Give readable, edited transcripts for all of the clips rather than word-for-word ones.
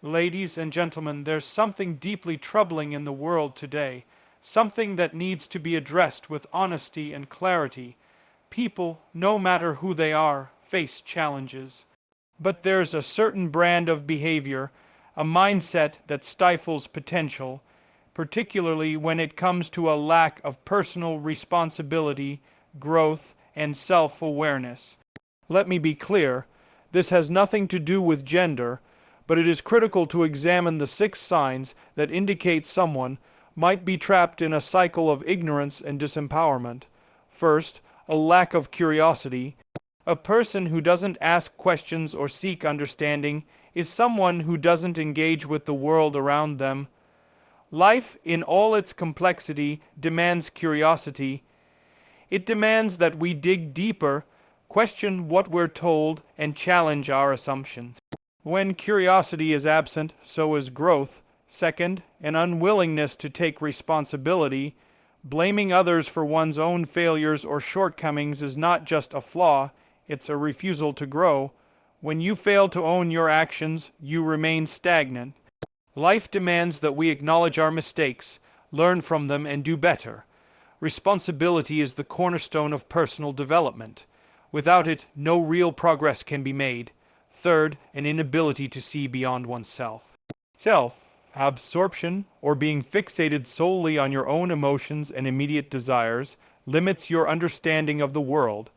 Ladies and gentlemen, there's something deeply troubling in the world today, something that needs to be addressed with honesty and clarity. People, no matter who they are, face challenges. But there's a certain brand of behavior, a mindset that stifles potential, particularly when it comes to a lack of personal responsibility, growth, and self-awareness. Let me be clear, this has nothing to do with gender, but it is critical to examine the 6 signs that indicate someone might be trapped in a cycle of ignorance and disempowerment. First, a lack of curiosity. A person who doesn't ask questions or seek understanding is someone who doesn't engage with the world around them. Life, in all its complexity, demands curiosity. It demands that we dig deeper, question what we're told, and challenge our assumptions. When curiosity is absent, so is growth. Second, an unwillingness to take responsibility. Blaming others for one's own failures or shortcomings is not just a flaw, it's a refusal to grow. When you fail to own your actions, you remain stagnant. Life demands that we acknowledge our mistakes, learn from them, and do better. Responsibility is the cornerstone of personal development. Without it, no real progress can be made. Third, an inability to see beyond oneself. Self-absorption, or being fixated solely on your own emotions and immediate desires, limits your understanding of the world.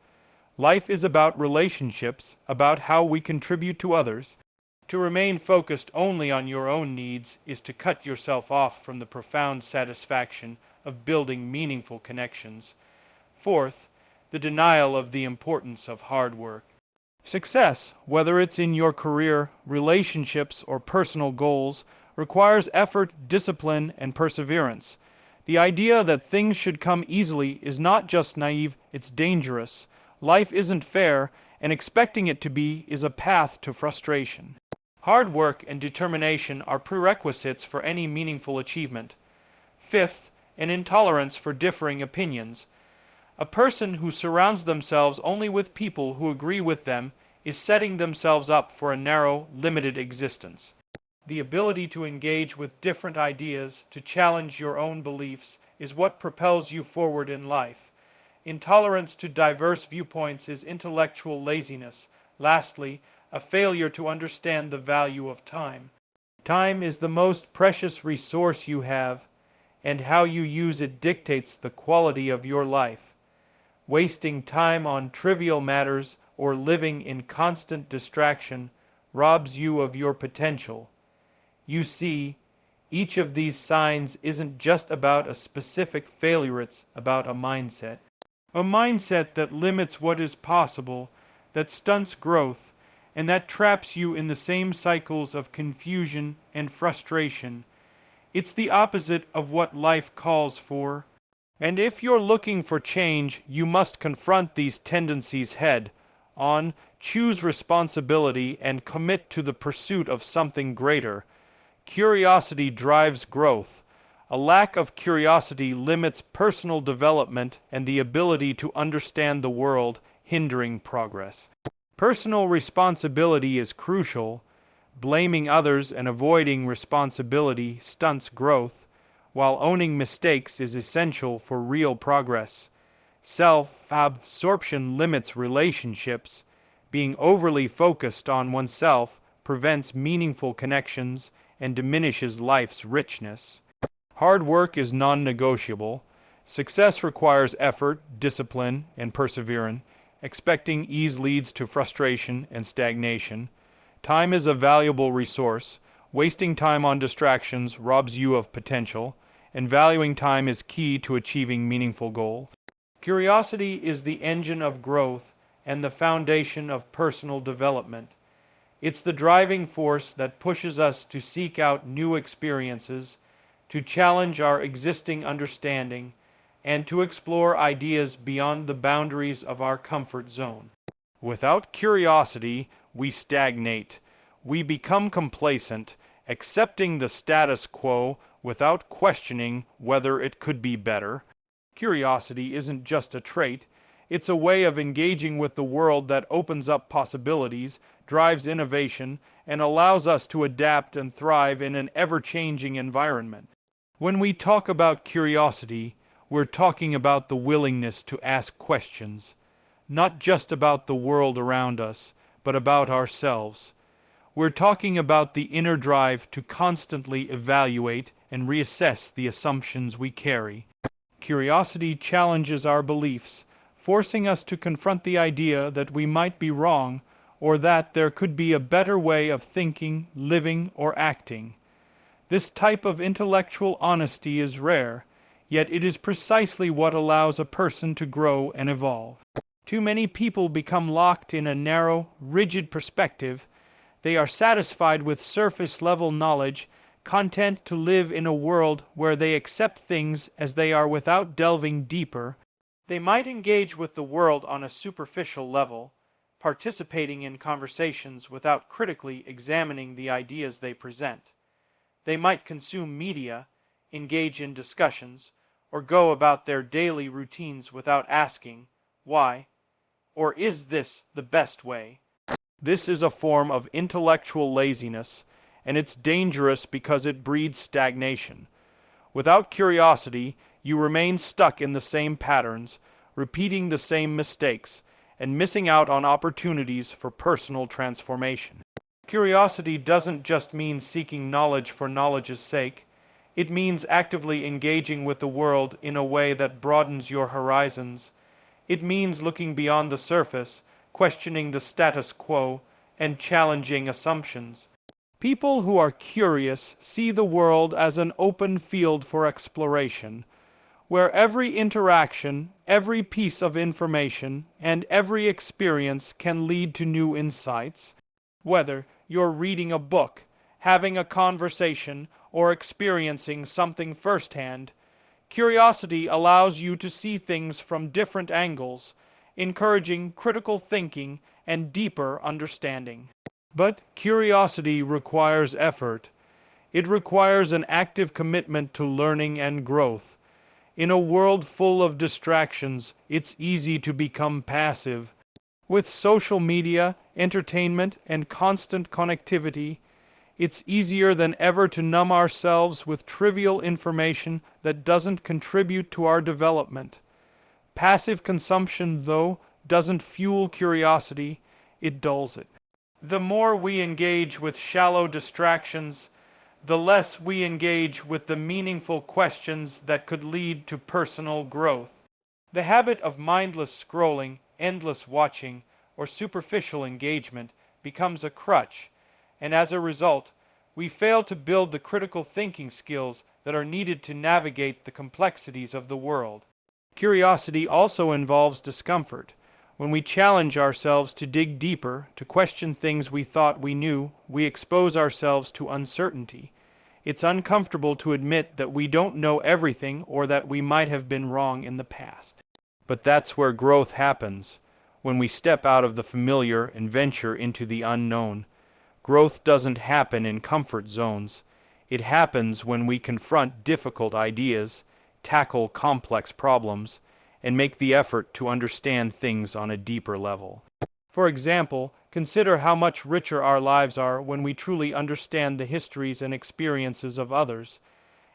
Life is about relationships, about how we contribute to others. To remain focused only on your own needs is to cut yourself off from the profound satisfaction of building meaningful connections. Fourth, the denial of the importance of hard work. Success, whether it's in your career, relationships, or personal goals, requires effort, discipline, and perseverance. The idea that things should come easily is not just naive, it's dangerous. Life isn't fair, and expecting it to be is a path to frustration. Hard work and determination are prerequisites for any meaningful achievement. Fifth, an intolerance for differing opinions. A person who surrounds themselves only with people who agree with them is setting themselves up for a narrow, limited existence. The ability to engage with different ideas, to challenge your own beliefs, is what propels you forward in life. Intolerance to diverse viewpoints is intellectual laziness. Lastly, a failure to understand the value of time. Time is the most precious resource you have, and how you use it dictates the quality of your life. Wasting time on trivial matters or living in constant distraction robs you of your potential. You see, each of these signs isn't just about a specific failure, it's about a mindset. A mindset that limits what is possible, that stunts growth, and that traps you in the same cycles of confusion and frustration. It's the opposite of what life calls for. And if you're looking for change, you must confront these tendencies head on, choose responsibility, and commit to the pursuit of something greater. Curiosity drives growth. A lack of curiosity limits personal development and the ability to understand the world, hindering progress. Personal responsibility is crucial. Blaming others and avoiding responsibility stunts growth, while owning mistakes is essential for real progress. Self-absorption limits relationships. Being overly focused on oneself prevents meaningful connections and diminishes life's richness. Hard work is non-negotiable. Success requires effort, discipline, and perseverance. Expecting ease leads to frustration and stagnation. Time is a valuable resource. Wasting time on distractions robs you of potential, and valuing time is key to achieving meaningful goals. Curiosity is the engine of growth and the foundation of personal development. It's the driving force that pushes us to seek out new experiences, to challenge our existing understanding, and to explore ideas beyond the boundaries of our comfort zone. Without curiosity, we stagnate. We become complacent, accepting the status quo without questioning whether it could be better. Curiosity isn't just a trait, It's a way of engaging with the world that opens up possibilities, drives innovation, and allows us to adapt and thrive in an ever-changing environment. When we talk about curiosity, we're talking about the willingness to ask questions, not just about the world around us, but about ourselves. We're talking about the inner drive to constantly evaluate and reassess the assumptions we carry. Curiosity challenges our beliefs, forcing us to confront the idea that we might be wrong or that there could be a better way of thinking, living, or acting. This type of intellectual honesty is rare, yet it is precisely what allows a person to grow and evolve. Too many people become locked in a narrow, rigid perspective. They are satisfied with surface-level knowledge, content to live in a world where they accept things as they are without delving deeper. They might engage with the world on a superficial level, participating in conversations without critically examining the ideas they present. They might consume media, engage in discussions, or go about their daily routines without asking, why, or is this the best way? This is a form of intellectual laziness, and it's dangerous because it breeds stagnation. Without curiosity, you remain stuck in the same patterns, repeating the same mistakes, and missing out on opportunities for personal transformation. Curiosity doesn't just mean seeking knowledge for knowledge's sake. It means actively engaging with the world in a way that broadens your horizons. It means looking beyond the surface, questioning the status quo, and challenging assumptions. People who are curious see the world as an open field for exploration, where every interaction, every piece of information, and every experience can lead to new insights. Whether you're reading a book, having a conversation, or experiencing something firsthand, curiosity allows you to see things from different angles, encouraging critical thinking and deeper understanding. But curiosity requires effort. It requires an active commitment to learning and growth. In a world full of distractions, it's easy to become passive. With social media, entertainment, and constant connectivity, it's easier than ever to numb ourselves with trivial information that doesn't contribute to our development. Passive consumption, though, doesn't fuel curiosity, it dulls it. The more we engage with shallow distractions, the less we engage with the meaningful questions that could lead to personal growth. The habit of mindless scrolling, endless watching, or superficial engagement becomes a crutch, and as a result, we fail to build the critical thinking skills that are needed to navigate the complexities of the world. Curiosity also involves discomfort. When we challenge ourselves to dig deeper, to question things we thought we knew, we expose ourselves to uncertainty. It's uncomfortable to admit that we don't know everything or that we might have been wrong in the past. But that's where growth happens, when we step out of the familiar and venture into the unknown. Growth doesn't happen in comfort zones. It happens when we confront difficult ideas, tackle complex problems, and make the effort to understand things on a deeper level. For example, consider how much richer our lives are when we truly understand the histories and experiences of others.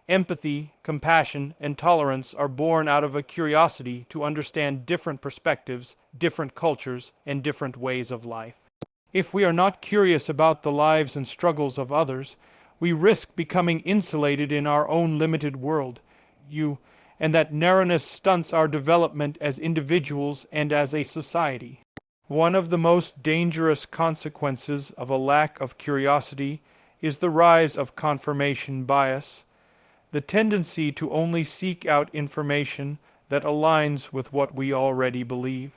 Empathy, compassion, and tolerance are born out of a curiosity to understand different perspectives, different cultures, and different ways of life. If we are not curious about the lives and struggles of others, we risk becoming insulated in our own limited world. And that narrowness stunts our development as individuals and as a society. One of the most dangerous consequences of a lack of curiosity is the rise of confirmation bias, the tendency to only seek out information that aligns with what we already believe.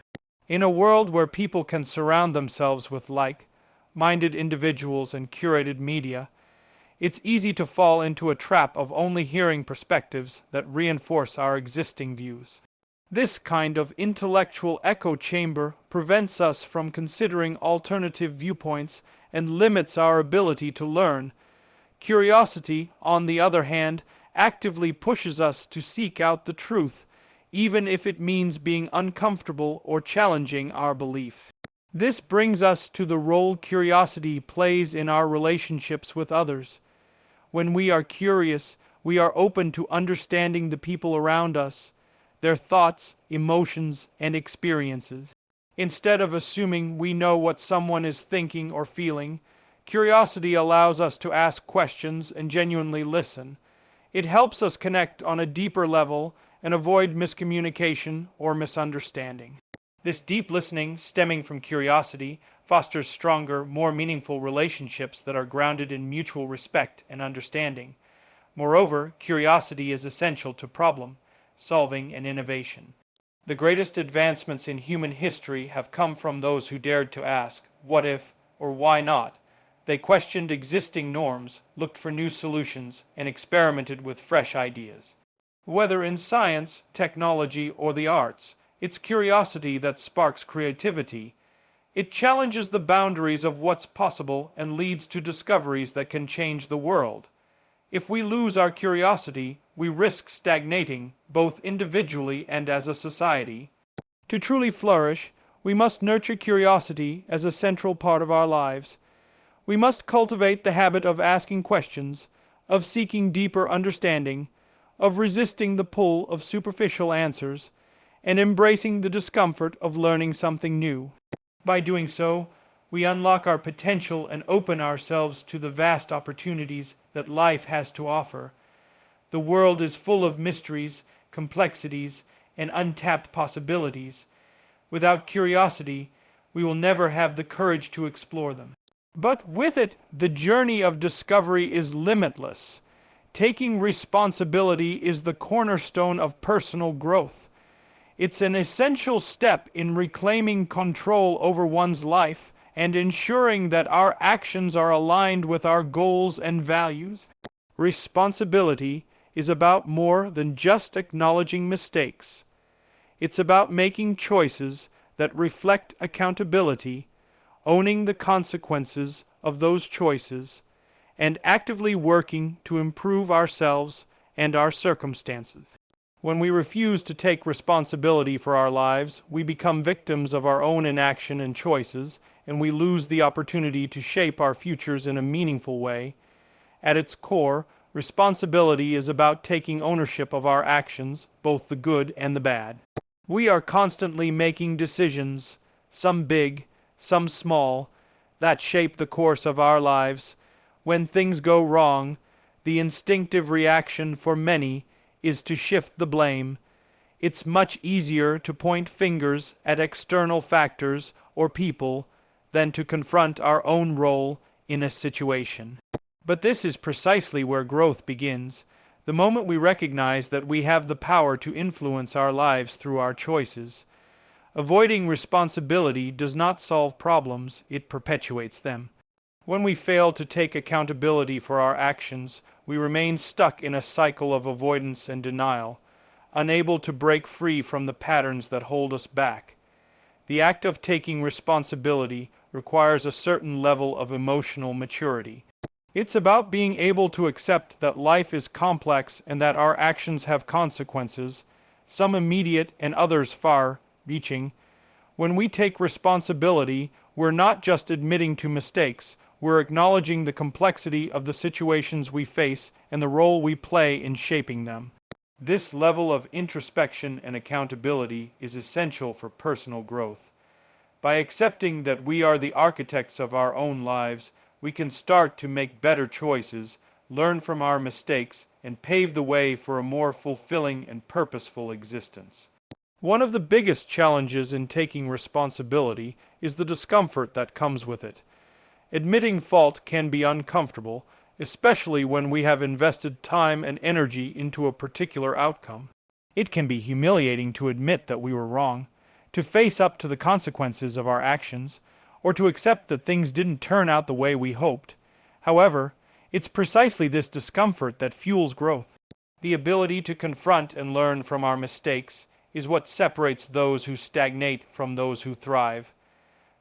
In a world where people can surround themselves with like-minded individuals and curated media, it's easy to fall into a trap of only hearing perspectives that reinforce our existing views. This kind of intellectual echo chamber prevents us from considering alternative viewpoints and limits our ability to learn. Curiosity, on the other hand, actively pushes us to seek out the truth. even if it means being uncomfortable or challenging our beliefs. This brings us to the role curiosity plays in our relationships with others. When we are curious, we are open to understanding the people around us, their thoughts, emotions, and experiences. Instead of assuming we know what someone is thinking or feeling, curiosity allows us to ask questions and genuinely listen. It helps us connect on a deeper level and avoid miscommunication or misunderstanding. This deep listening, stemming from curiosity, fosters stronger, more meaningful relationships that are grounded in mutual respect and understanding. Moreover, curiosity is essential to problem solving and innovation. The greatest advancements in human history have come from those who dared to ask, what if, or why not? They questioned existing norms, looked for new solutions, and experimented with fresh ideas. Whether in science, technology, or the arts, it's curiosity that sparks creativity. It challenges the boundaries of what's possible and leads to discoveries that can change the world. If we lose our curiosity, we risk stagnating, both individually and as a society. To truly flourish, we must nurture curiosity as a central part of our lives. We must cultivate the habit of asking questions, of seeking deeper understanding, of resisting the pull of superficial answers, and embracing the discomfort of learning something new. By doing so, we unlock our potential and open ourselves to the vast opportunities that life has to offer. The world is full of mysteries, complexities, and untapped possibilities. Without curiosity, we will never have the courage to explore them. But with it, the journey of discovery is limitless. Taking responsibility is the cornerstone of personal growth. It's an essential step in reclaiming control over one's life and ensuring that our actions are aligned with our goals and values. Responsibility is about more than just acknowledging mistakes. It's about making choices that reflect accountability, owning the consequences of those choices, and actively working to improve ourselves and our circumstances. When we refuse to take responsibility for our lives, we become victims of our own inaction and choices, and we lose the opportunity to shape our futures in a meaningful way. At its core, responsibility is about taking ownership of our actions, both the good and the bad. We are constantly making decisions, some big, some small, that shape the course of our lives. When things go wrong, the instinctive reaction for many is to shift the blame. It's much easier to point fingers at external factors or people than to confront our own role in a situation. But this is precisely where growth begins. The moment we recognize that we have the power to influence our lives through our choices. Avoiding responsibility does not solve problems, it perpetuates them. When we fail to take accountability for our actions, we remain stuck in a cycle of avoidance and denial, unable to break free from the patterns that hold us back. The act of taking responsibility requires a certain level of emotional maturity. It's about being able to accept that life is complex and that our actions have consequences, some immediate and others far-reaching. When we take responsibility, we're not just admitting to mistakes, we're acknowledging the complexity of the situations we face and the role we play in shaping them. This level of introspection and accountability is essential for personal growth. By accepting that we are the architects of our own lives, we can start to make better choices, learn from our mistakes, and pave the way for a more fulfilling and purposeful existence. One of the biggest challenges in taking responsibility is the discomfort that comes with it. Admitting fault can be uncomfortable, especially when we have invested time and energy into a particular outcome. It can be humiliating to admit that we were wrong, to face up to the consequences of our actions, or to accept that things didn't turn out the way we hoped. However, it's precisely this discomfort that fuels growth. The ability to confront and learn from our mistakes is what separates those who stagnate from those who thrive.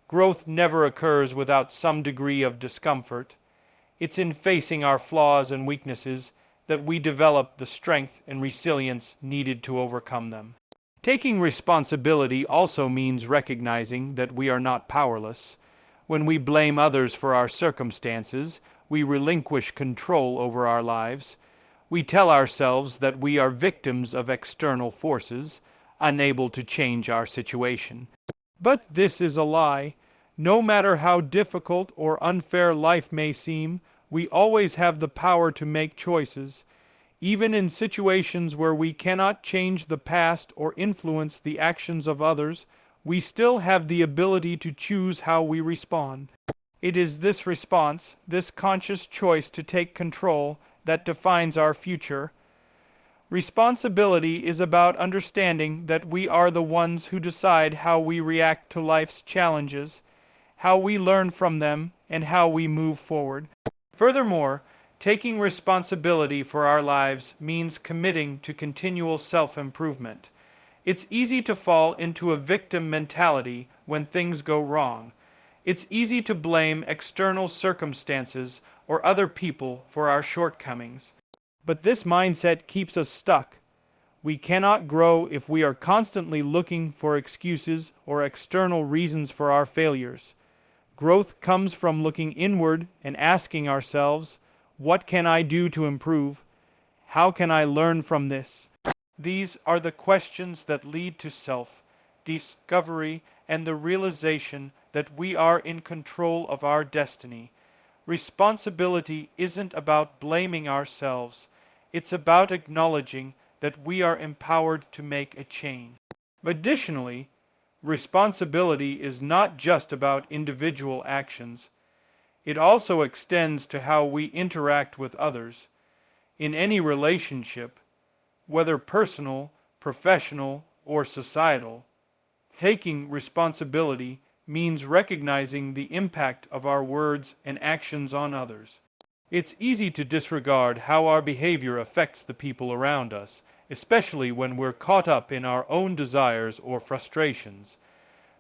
Growth never occurs without some degree of discomfort. It's in facing our flaws and weaknesses that we develop the strength and resilience needed to overcome them. Taking responsibility also means recognizing that we are not powerless. When we blame others for our circumstances, we relinquish control over our lives. We tell ourselves that we are victims of external forces, unable to change our situation. But this is a lie. No matter how difficult or unfair life may seem, we always have the power to make choices. Even in situations where we cannot change the past or influence the actions of others, we still have the ability to choose how we respond. It is this response, this conscious choice to take control, that defines our future. Responsibility is about understanding that we are the ones who decide how we react to life's challenges, how we learn from them, and how we move forward. Furthermore, taking responsibility for our lives means committing to continual self-improvement. It's easy to fall into a victim mentality when things go wrong. It's easy to blame external circumstances or other people for our shortcomings. But this mindset keeps us stuck. We cannot grow if we are constantly looking for excuses or external reasons for our failures. Growth comes from looking inward and asking ourselves, what can I do to improve? How can I learn from this? These are the questions that lead to self-discovery and the realization that we are in control of our destiny. Responsibility isn't about blaming ourselves. It's about acknowledging that we are empowered to make a change. Additionally, responsibility is not just about individual actions. It also extends to how we interact with others. In any relationship, whether personal, professional, or societal, taking responsibility means recognizing the impact of our words and actions on others. It's easy to disregard how our behavior affects the people around us, especially when we're caught up in our own desires or frustrations.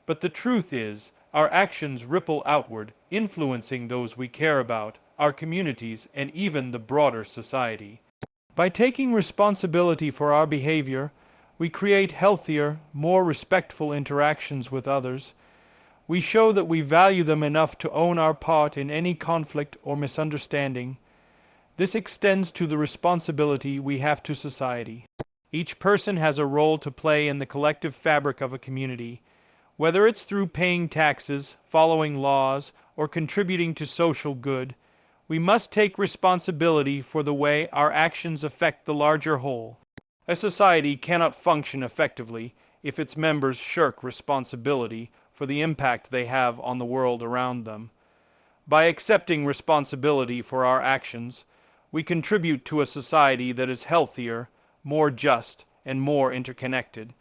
But the truth is, our actions ripple outward, influencing those we care about, our communities, and even the broader society. By taking responsibility for our behavior, we create healthier, more respectful interactions with others. We show that we value them enough to own our part in any conflict or misunderstanding. This extends to the responsibility we have to society. Each person has a role to play in the collective fabric of a community. Whether it's through paying taxes, following laws, or contributing to social good, we must take responsibility for the way our actions affect the larger whole. A society cannot function effectively if its members shirk responsibility for the impact they have on the world around them. By accepting responsibility for our actions, we contribute to a society that is healthier, more just, and more interconnected.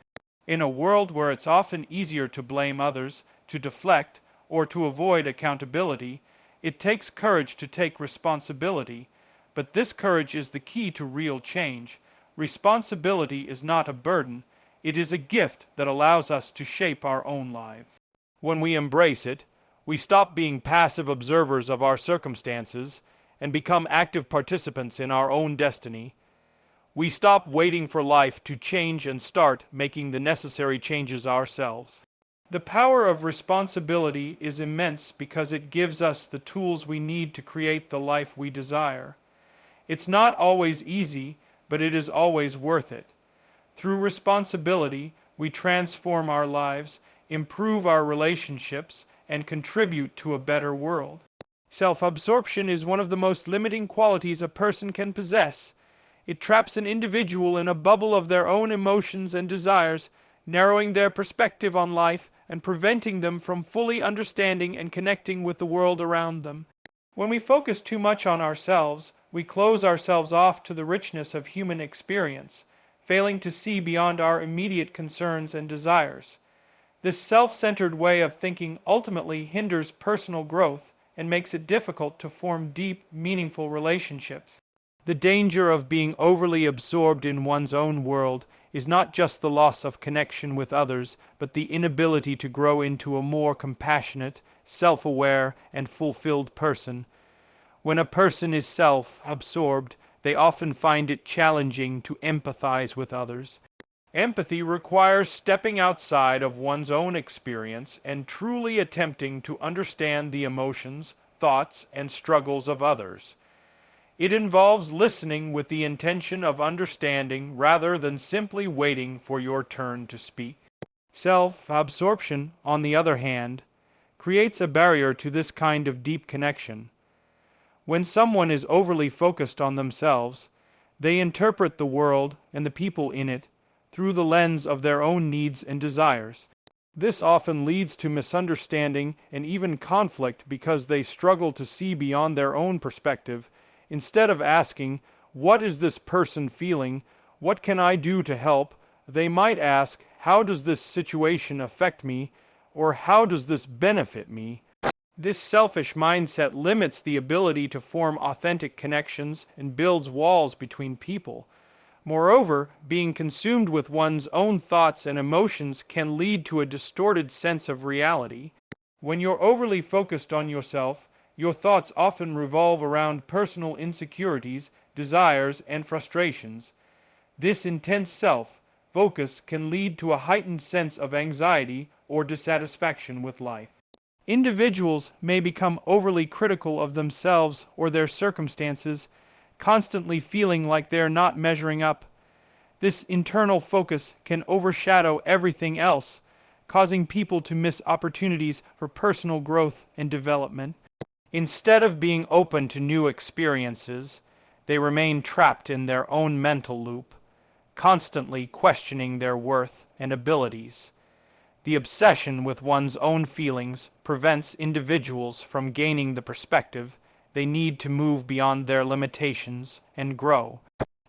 In a world where it's often easier to blame others, to deflect, or to avoid accountability, it takes courage to take responsibility, but this courage is the key to real change. Responsibility is not a burden, it is a gift that allows us to shape our own lives. When we embrace it, we stop being passive observers of our circumstances and become active participants in our own destiny. We stop waiting for life to change and start making the necessary changes ourselves. The power of responsibility is immense because it gives us the tools we need to create the life we desire. It's not always easy, but it is always worth it. Through responsibility, we transform our lives, improve our relationships, and contribute to a better world. Self-absorption is one of the most limiting qualities a person can possess. It traps an individual in a bubble of their own emotions and desires, narrowing their perspective on life and preventing them from fully understanding and connecting with the world around them. When we focus too much on ourselves, we close ourselves off to the richness of human experience, failing to see beyond our immediate concerns and desires. This self-centered way of thinking ultimately hinders personal growth and makes it difficult to form deep, meaningful relationships. The danger of being overly absorbed in one's own world is not just the loss of connection with others, but the inability to grow into a more compassionate, self-aware, and fulfilled person. When a person is self-absorbed, they often find it challenging to empathize with others. Empathy requires stepping outside of one's own experience and truly attempting to understand the emotions, thoughts, and struggles of others. It involves listening with the intention of understanding rather than simply waiting for your turn to speak. Self-absorption, on the other hand, creates a barrier to this kind of deep connection. When someone is overly focused on themselves, they interpret the world and the people in it through the lens of their own needs and desires. This often leads to misunderstanding and even conflict because they struggle to see beyond their own perspective. Instead of asking, "What is this person feeling? What can I do to help?" they might ask, "How does this situation affect me?" or "How does this benefit me?" This selfish mindset limits the ability to form authentic connections and builds walls between people. Moreover, being consumed with one's own thoughts and emotions can lead to a distorted sense of reality. When you're overly focused on yourself, your thoughts often revolve around personal insecurities, desires, and frustrations. This intense self-focus can lead to a heightened sense of anxiety or dissatisfaction with life. Individuals may become overly critical of themselves or their circumstances, constantly feeling like they're not measuring up. This internal focus can overshadow everything else, causing people to miss opportunities for personal growth and development. Instead of being open to new experiences, they remain trapped in their own mental loop, constantly questioning their worth and abilities. The obsession with one's own feelings prevents individuals from gaining the perspective they need to move beyond their limitations and grow.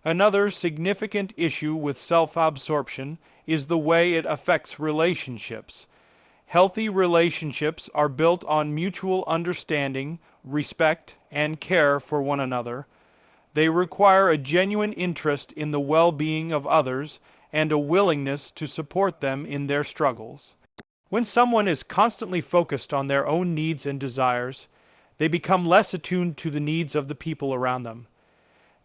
Another significant issue with self-absorption is the way it affects relationships. Healthy relationships are built on mutual understanding, respect, and care for one another. They require a genuine interest in the well-being of others and a willingness to support them in their struggles. When someone is constantly focused on their own needs and desires, they become less attuned to the needs of the people around them.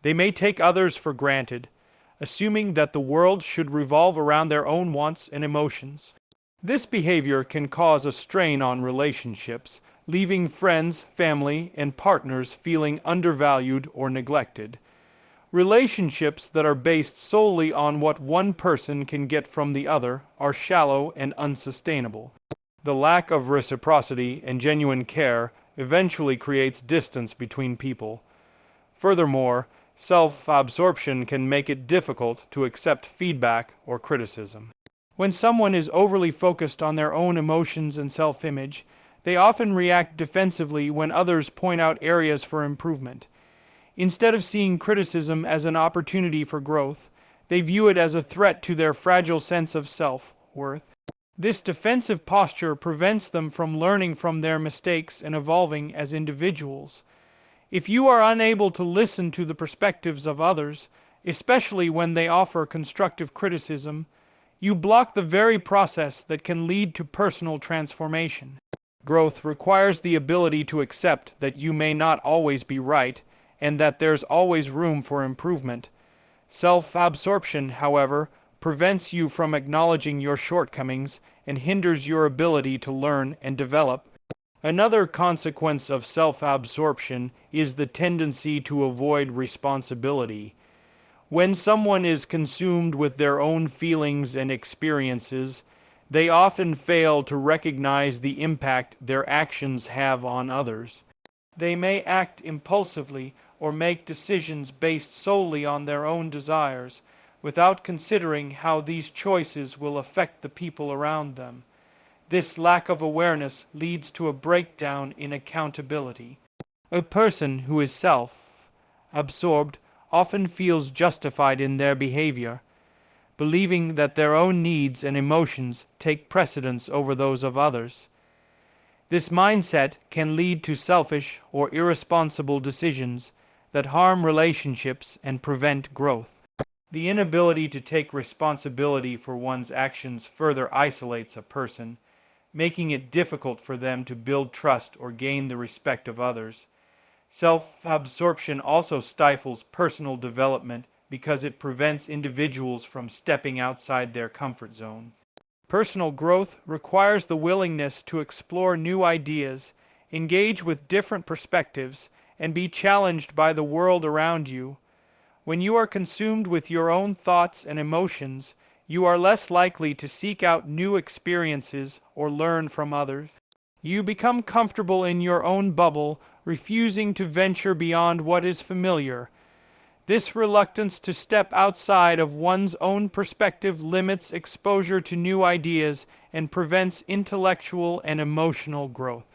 They may take others for granted, assuming that the world should revolve around their own wants and emotions. This behavior can cause a strain on relationships, leaving friends, family, and partners feeling undervalued or neglected. Relationships that are based solely on what one person can get from the other are shallow and unsustainable. The lack of reciprocity and genuine care eventually creates distance between people. Furthermore, self-absorption can make it difficult to accept feedback or criticism. When someone is overly focused on their own emotions and self-image, they often react defensively when others point out areas for improvement. Instead of seeing criticism as an opportunity for growth, they view it as a threat to their fragile sense of self-worth. This defensive posture prevents them from learning from their mistakes and evolving as individuals. If you are unable to listen to the perspectives of others, especially when they offer constructive criticism, you block the very process that can lead to personal transformation. Growth requires the ability to accept that you may not always be right, and that there's always room for improvement. Self-absorption, however, prevents you from acknowledging your shortcomings and hinders your ability to learn and develop. Another consequence of self-absorption is the tendency to avoid responsibility. When someone is consumed with their own feelings and experiences, they often fail to recognize the impact their actions have on others. They may act impulsively or make decisions based solely on their own desires, without considering how these choices will affect the people around them. This lack of awareness leads to a breakdown in accountability. A person who is self-absorbed often feels justified in their behavior, believing that their own needs and emotions take precedence over those of others. This mindset can lead to selfish or irresponsible decisions that harm relationships and prevent growth. The inability to take responsibility for one's actions further isolates a person, making it difficult for them to build trust or gain the respect of others. Self-absorption also stifles personal development because it prevents individuals from stepping outside their comfort zones. Personal growth requires the willingness to explore new ideas, engage with different perspectives, and be challenged by the world around you. When you are consumed with your own thoughts and emotions, you are less likely to seek out new experiences or learn from others. You become comfortable in your own bubble, refusing to venture beyond what is familiar. This reluctance to step outside of one's own perspective limits exposure to new ideas and prevents intellectual and emotional growth.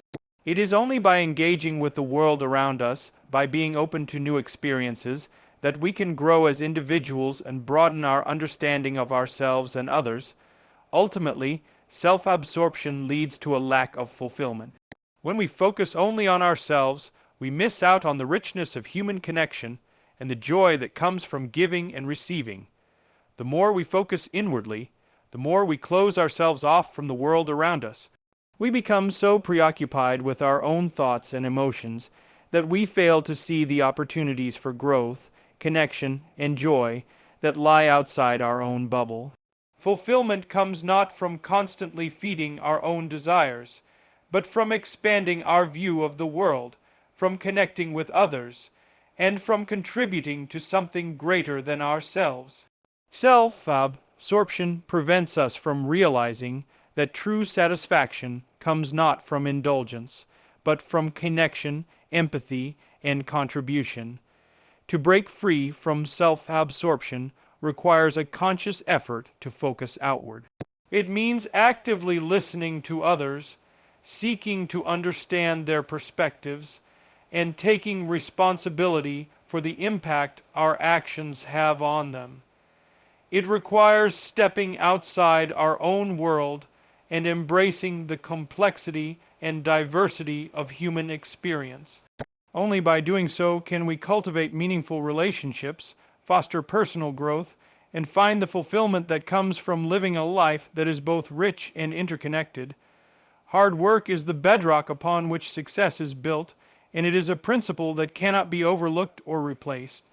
It is only by engaging with the world around us, by being open to new experiences, that we can grow as individuals and broaden our understanding of ourselves and others. Ultimately, self-absorption leads to a lack of fulfillment. When we focus only on ourselves, we miss out on the richness of human connection and the joy that comes from giving and receiving. The more we focus inwardly, the more we close ourselves off from the world around us. We become so preoccupied with our own thoughts and emotions that we fail to see the opportunities for growth, connection, and joy that lie outside our own bubble. Fulfillment comes not from constantly feeding our own desires, but from expanding our view of the world, from connecting with others, and from contributing to something greater than ourselves. Self-absorption prevents us from realizing that true satisfaction comes not from indulgence, but from connection, empathy, and contribution. To break free from self-absorption requires a conscious effort to focus outward. It means actively listening to others, seeking to understand their perspectives, and taking responsibility for the impact our actions have on them. It requires stepping outside our own world and embracing the complexity and diversity of human experience. Only by doing so can we cultivate meaningful relationships, foster personal growth, and find the fulfillment that comes from living a life that is both rich and interconnected. Hard work is the bedrock upon which success is built, and it is a principle that cannot be overlooked or replaced.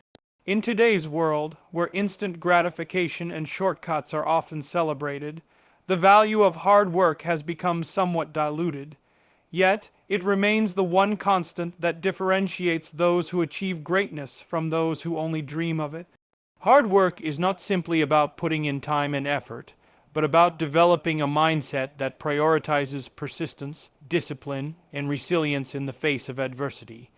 In today's world, where instant gratification and shortcuts are often celebrated, the value of hard work has become somewhat diluted. Yet, it remains the one constant that differentiates those who achieve greatness from those who only dream of it. Hard work is not simply about putting in time and effort, but about developing a mindset that prioritizes persistence, discipline, and resilience in the face of adversity.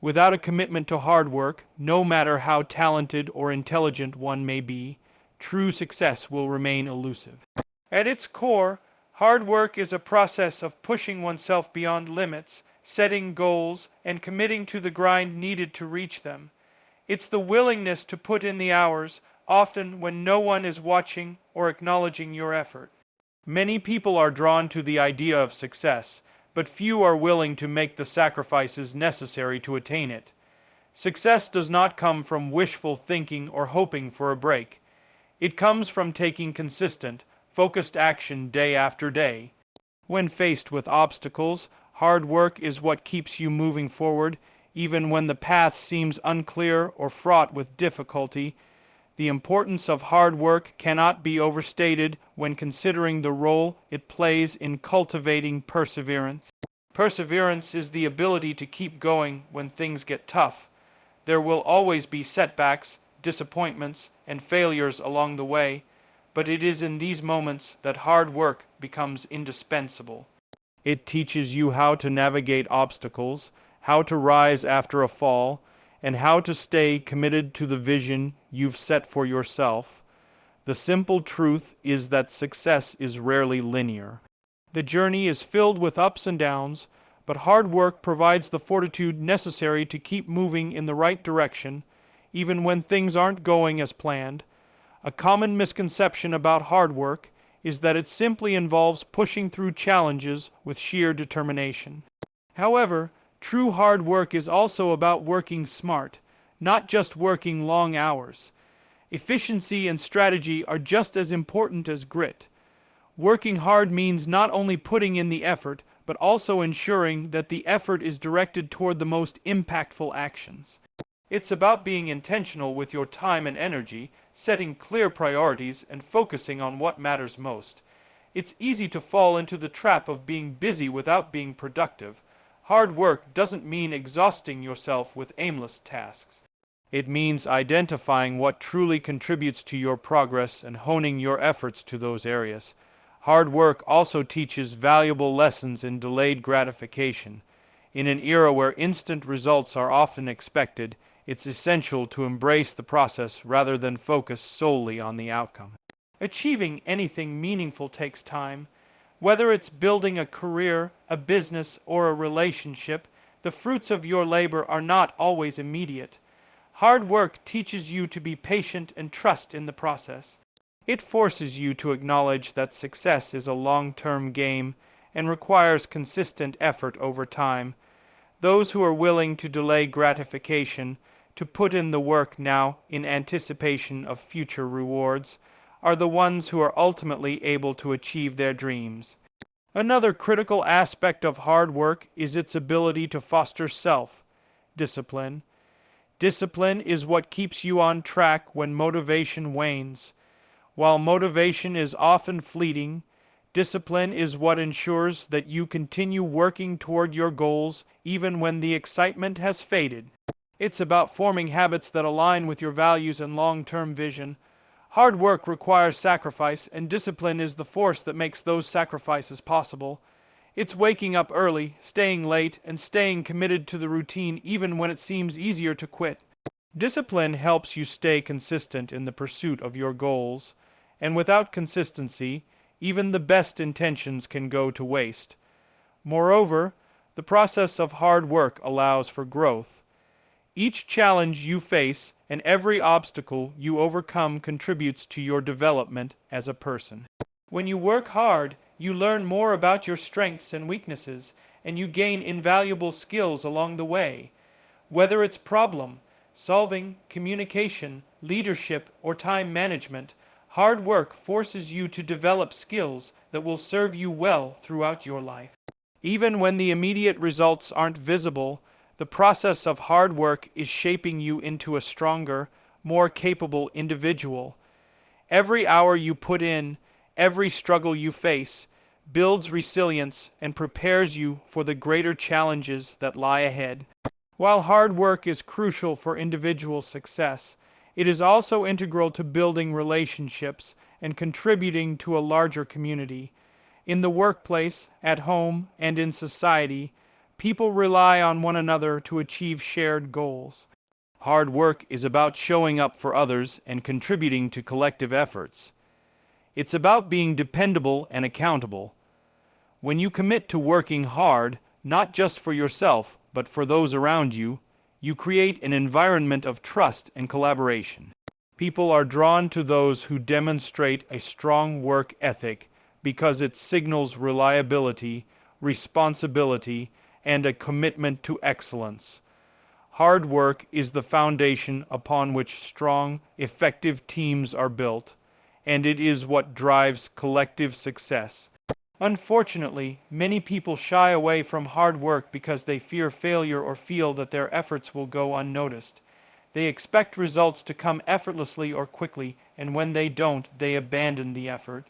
Without a commitment to hard work, no matter how talented or intelligent one may be, true success will remain elusive. At its core, hard work is a process of pushing oneself beyond limits, setting goals, and committing to the grind needed to reach them. It's the willingness to put in the hours, often when no one is watching or acknowledging your effort. Many people are drawn to the idea of success, but few are willing to make the sacrifices necessary to attain it. Success does not come from wishful thinking or hoping for a break. It comes from taking consistent, focused action day after day. When faced with obstacles, hard work is what keeps you moving forward, even when the path seems unclear or fraught with difficulty. The importance of hard work cannot be overstated when considering the role it plays in cultivating perseverance. Perseverance is the ability to keep going when things get tough. There will always be setbacks, disappointments, and failures along the way, but it is in these moments that hard work becomes indispensable. It teaches you how to navigate obstacles, how to rise after a fall, and how to stay committed to the vision you've set for yourself. The simple truth is that success is rarely linear. The journey is filled with ups and downs, but hard work provides the fortitude necessary to keep moving in the right direction, even when things aren't going as planned. A common misconception about hard work is that it simply involves pushing through challenges with sheer determination. However, true hard work is also about working smart, not just working long hours. Efficiency and strategy are just as important as grit. Working hard means not only putting in the effort, but also ensuring that the effort is directed toward the most impactful actions. It's about being intentional with your time and energy, setting clear priorities, and focusing on what matters most. It's easy to fall into the trap of being busy without being productive. Hard work doesn't mean exhausting yourself with aimless tasks. It means identifying what truly contributes to your progress and honing your efforts to those areas. Hard work also teaches valuable lessons in delayed gratification. In an era where instant results are often expected, it's essential to embrace the process rather than focus solely on the outcome. Achieving anything meaningful takes time. Whether it's building a career, a business, or a relationship, the fruits of your labor are not always immediate. Hard work teaches you to be patient and trust in the process. It forces you to acknowledge that success is a long-term game and requires consistent effort over time. Those who are willing to delay gratification, to put in the work now in anticipation of future rewards, are the ones who are ultimately able to achieve their dreams. Another critical aspect of hard work is its ability to foster self-discipline. Discipline is what keeps you on track when motivation wanes. While motivation is often fleeting, discipline is what ensures that you continue working toward your goals even when the excitement has faded. It's about forming habits that align with your values and long-term vision. Hard work requires sacrifice, and discipline is the force that makes those sacrifices possible. It's waking up early, staying late, and staying committed to the routine even when it seems easier to quit. Discipline helps you stay consistent in the pursuit of your goals, and without consistency, even the best intentions can go to waste. Moreover, the process of hard work allows for growth. Each challenge you face and every obstacle you overcome contributes to your development as a person. When you work hard, you learn more about your strengths and weaknesses, and you gain invaluable skills along the way. Whether it's problem solving, communication, leadership, or time management, hard work forces you to develop skills that will serve you well throughout your life. Even when the immediate results aren't visible, the process of hard work is shaping you into a stronger, more capable individual. Every hour you put in, every struggle you face, builds resilience and prepares you for the greater challenges that lie ahead. While hard work is crucial for individual success, it is also integral to building relationships and contributing to a larger community. In the workplace, at home, and in society, people rely on one another to achieve shared goals. Hard work is about showing up for others and contributing to collective efforts. It's about being dependable and accountable. When you commit to working hard, not just for yourself, but for those around you, you create an environment of trust and collaboration. People are drawn to those who demonstrate a strong work ethic because it signals reliability, responsibility, and a commitment to excellence. Hard work is the foundation upon which strong, effective teams are built, and it is what drives collective success. Unfortunately, many people shy away from hard work because they fear failure or feel that their efforts will go unnoticed. They expect results to come effortlessly or quickly, and when they don't, they abandon the effort.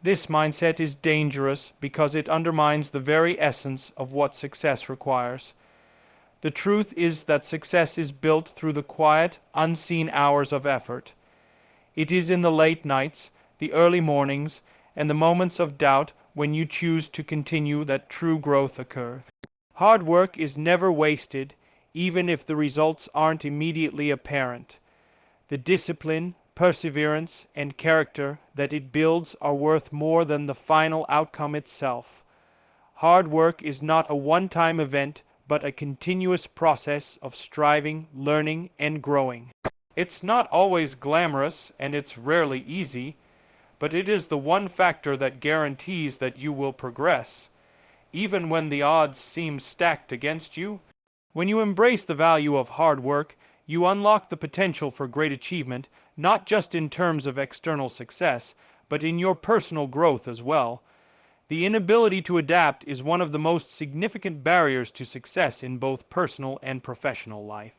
This mindset is dangerous because it undermines the very essence of what success requires. The truth is that success is built through the quiet, unseen hours of effort. It is in the late nights, the early mornings, and the moments of doubt when you choose to continue that true growth occurs. Hard work is never wasted, even if the results aren't immediately apparent. The discipline, perseverance, and character that it builds are worth more than the final outcome itself. Hard work is not a one-time event, but a continuous process of striving, learning, and growing. It's not always glamorous, and it's rarely easy, but it is the one factor that guarantees that you will progress, even when the odds seem stacked against you. When you embrace the value of hard work, you unlock the potential for great achievement, not just in terms of external success, but in your personal growth as well. The inability to adapt is one of the most significant barriers to success in both personal and professional life.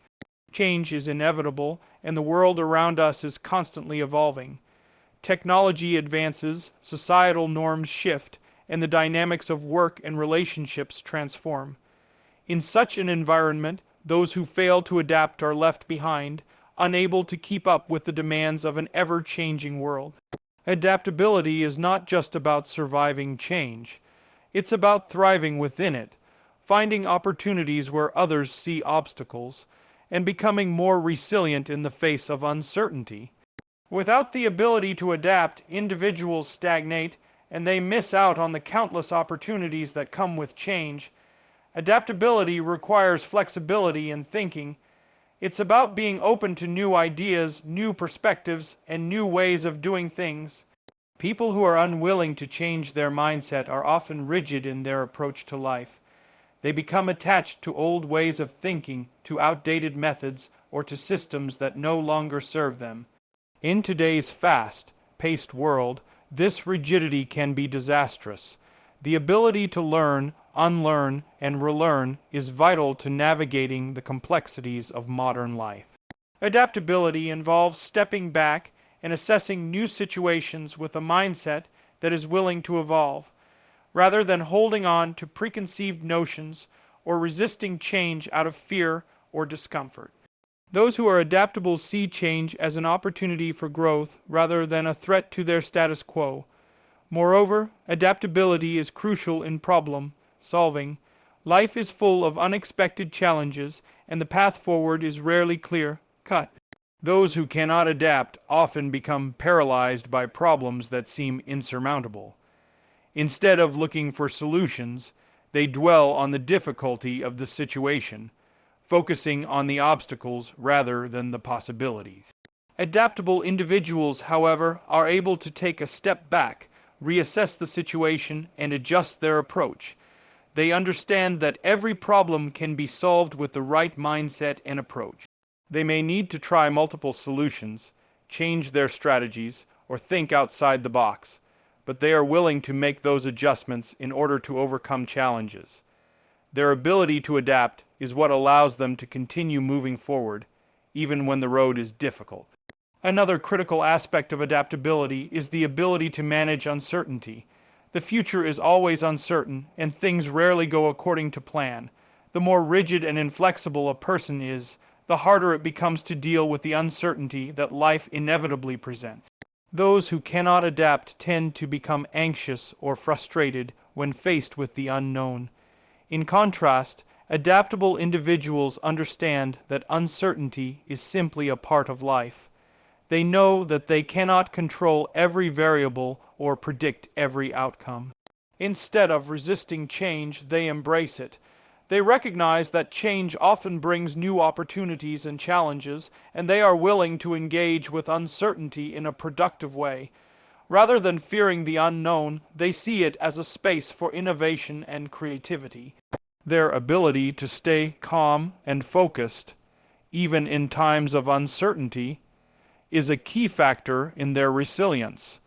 Change is inevitable, and the world around us is constantly evolving. Technology advances, societal norms shift, and the dynamics of work and relationships transform. In such an environment, those who fail to adapt are left behind, unable to keep up with the demands of an ever-changing world. Adaptability is not just about surviving change. It's about thriving within it, finding opportunities where others see obstacles, and becoming more resilient in the face of uncertainty. Without the ability to adapt, individuals stagnate, and they miss out on the countless opportunities that come with change. Adaptability requires flexibility in thinking. It's about being open to new ideas, new perspectives, and new ways of doing things. People who are unwilling to change their mindset are often rigid in their approach to life. They become attached to old ways of thinking, to outdated methods, or to systems that no longer serve them. In today's fast-paced world, this rigidity can be disastrous. The ability to learn, unlearn, and relearn is vital to navigating the complexities of modern life. Adaptability involves stepping back and assessing new situations with a mindset that is willing to evolve, rather than holding on to preconceived notions or resisting change out of fear or discomfort. Those who are adaptable see change as an opportunity for growth rather than a threat to their status quo. Moreover, adaptability is crucial in problem solving. Life is full of unexpected challenges, and the path forward is rarely clear-cut. Those who cannot adapt often become paralyzed by problems that seem insurmountable. Instead of looking for solutions, they dwell on the difficulty of the situation, focusing on the obstacles rather than the possibilities. Adaptable individuals, however, are able to take a step back, reassess the situation, and adjust their approach. They understand that every problem can be solved with the right mindset and approach. They may need to try multiple solutions, change their strategies, or think outside the box, but they are willing to make those adjustments in order to overcome challenges. Their ability to adapt is what allows them to continue moving forward, even when the road is difficult. Another critical aspect of adaptability is the ability to manage uncertainty. The future is always uncertain, and things rarely go according to plan. The more rigid and inflexible a person is, the harder it becomes to deal with the uncertainty that life inevitably presents. Those who cannot adapt tend to become anxious or frustrated when faced with the unknown. In contrast, adaptable individuals understand that uncertainty is simply a part of life. They know that they cannot control every variable or predict every outcome. Instead of resisting change, they embrace it. They recognize that change often brings new opportunities and challenges, and they are willing to engage with uncertainty in a productive way. Rather than fearing the unknown, they see it as a space for innovation and creativity. Their ability to stay calm and focused, even in times of uncertainty, is a key factor in their resilience.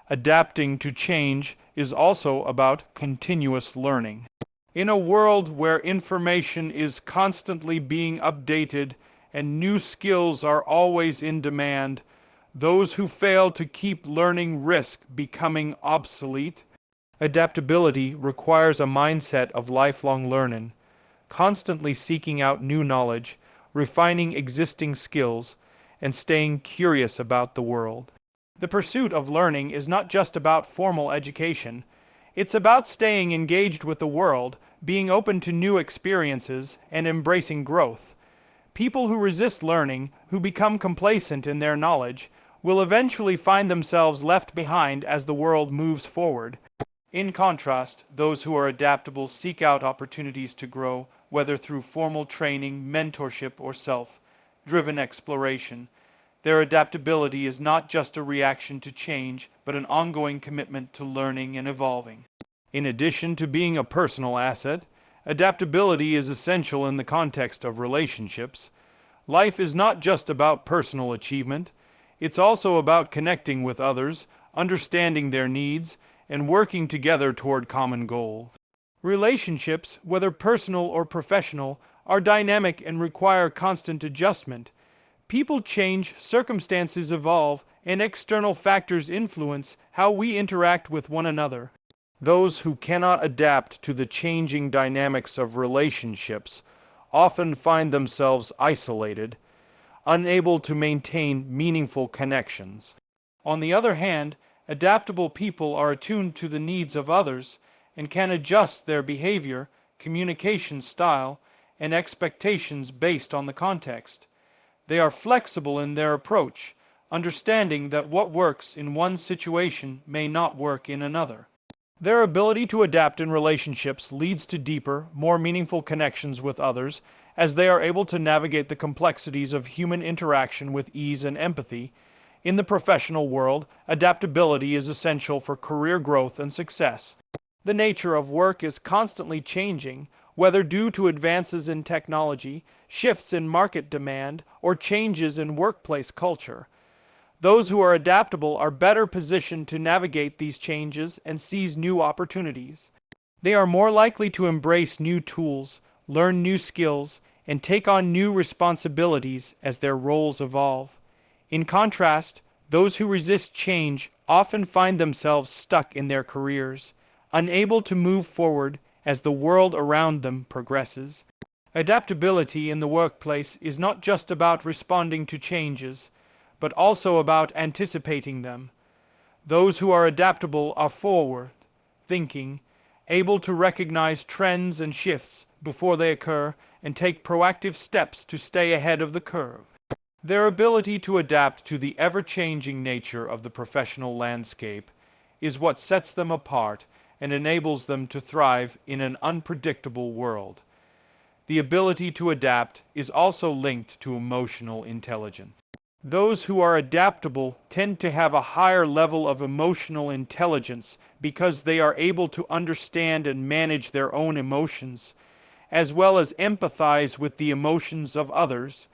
Adapting to change is also about continuous learning. In a world where information is constantly being updated and new skills are always in demand, those who fail to keep learning risk becoming obsolete. Adaptability requires a mindset of lifelong learning, constantly seeking out new knowledge, refining existing skills, and staying curious about the world. The pursuit of learning is not just about formal education. It's about staying engaged with the world, being open to new experiences, and embracing growth. People who resist learning, who become complacent in their knowledge, will eventually find themselves left behind as the world moves forward. In contrast, those who are adaptable seek out opportunities to grow, whether through formal training, mentorship, or self-driven exploration. Their adaptability is not just a reaction to change, but an ongoing commitment to learning and evolving. In addition to being a personal asset, adaptability is essential in the context of relationships. Life is not just about personal achievement. It's also about connecting with others, understanding their needs, and working together toward common goals. Relationships, whether personal or professional, are dynamic and require constant adjustment. People change, circumstances evolve, and external factors influence how we interact with one another. Those who cannot adapt to the changing dynamics of relationships often find themselves isolated, unable to maintain meaningful connections. On the other hand, adaptable people are attuned to the needs of others and can adjust their behavior, communication style, and expectations based on the context. They are flexible in their approach, understanding that what works in one situation may not work in another. Their ability to adapt in relationships leads to deeper, more meaningful connections with others, as they are able to navigate the complexities of human interaction with ease and empathy. In the professional world, adaptability is essential for career growth and success. The nature of work is constantly changing, whether due to advances in technology, shifts in market demand, or changes in workplace culture. Those who are adaptable are better positioned to navigate these changes and seize new opportunities. They are more likely to embrace new tools, learn new skills, and take on new responsibilities as their roles evolve. In contrast, those who resist change often find themselves stuck in their careers, unable to move forward as the world around them progresses. Adaptability in the workplace is not just about responding to changes, but also about anticipating them. Those who are adaptable are forward, thinking, able to recognize trends and shifts before they occur and take proactive steps to stay ahead of the curve. Their ability to adapt to the ever-changing nature of the professional landscape is what sets them apart and enables them to thrive in an unpredictable world. The ability to adapt is also linked to emotional intelligence. Those who are adaptable tend to have a higher level of emotional intelligence because they are able to understand and manage their own emotions, as well as empathize with the emotions of others.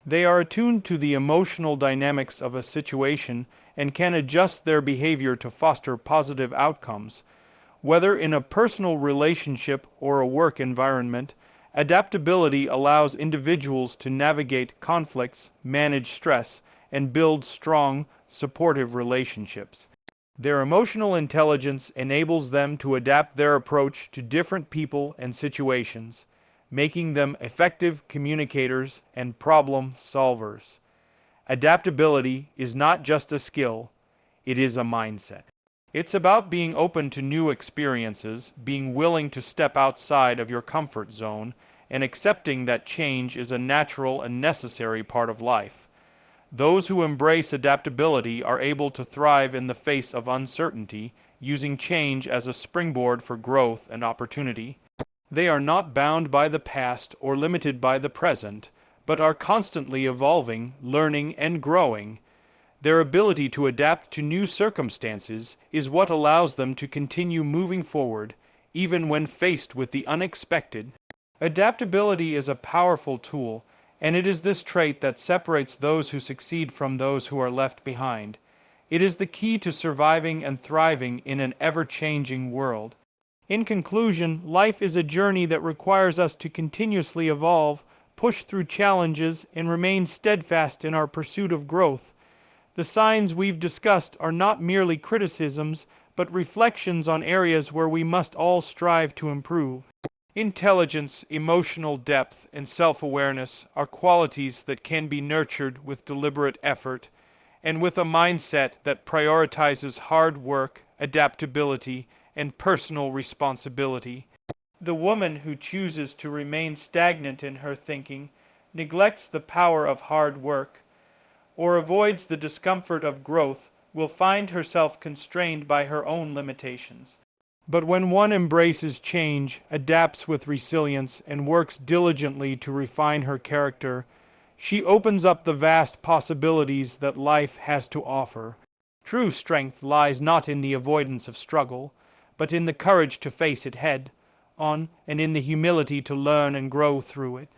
They are attuned to the emotional dynamics of a situation and can adjust their behavior to foster positive outcomes. Whether in a personal relationship or a work environment, adaptability allows individuals to navigate conflicts, manage stress, and build strong, supportive relationships. Their emotional intelligence enables them to adapt their approach to different people and situations, making them effective communicators and problem solvers. Adaptability is not just a skill, it is a mindset. It's about being open to new experiences, being willing to step outside of your comfort zone, and accepting that change is a natural and necessary part of life. Those who embrace adaptability are able to thrive in the face of uncertainty, using change as a springboard for growth and opportunity. They are not bound by the past or limited by the present, but are constantly evolving, learning, and growing. Their ability to adapt to new circumstances is what allows them to continue moving forward, even when faced with the unexpected. Adaptability is a powerful tool, and it is this trait that separates those who succeed from those who are left behind. It is the key to surviving and thriving in an ever-changing world. In conclusion, life is a journey that requires us to continuously evolve, push through challenges, and remain steadfast in our pursuit of growth. The signs we've discussed are not merely criticisms, but reflections on areas where we must all strive to improve. Intelligence, emotional depth, and self-awareness are qualities that can be nurtured with deliberate effort, and with a mindset that prioritizes hard work, adaptability, and personal responsibility. The woman who chooses to remain stagnant in her thinking neglects the power of hard work, or avoids the discomfort of growth, will find herself constrained by her own limitations. But when one embraces change, adapts with resilience, and works diligently to refine her character, she opens up the vast possibilities that life has to offer. True strength lies not in the avoidance of struggle, but in the courage to face it head on, and in the humility to learn and grow through it.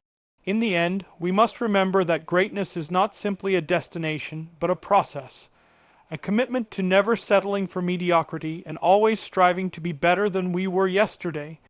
In the end, we must remember that greatness is not simply a destination, but a process. A commitment to never settling for mediocrity and always striving to be better than we were yesterday.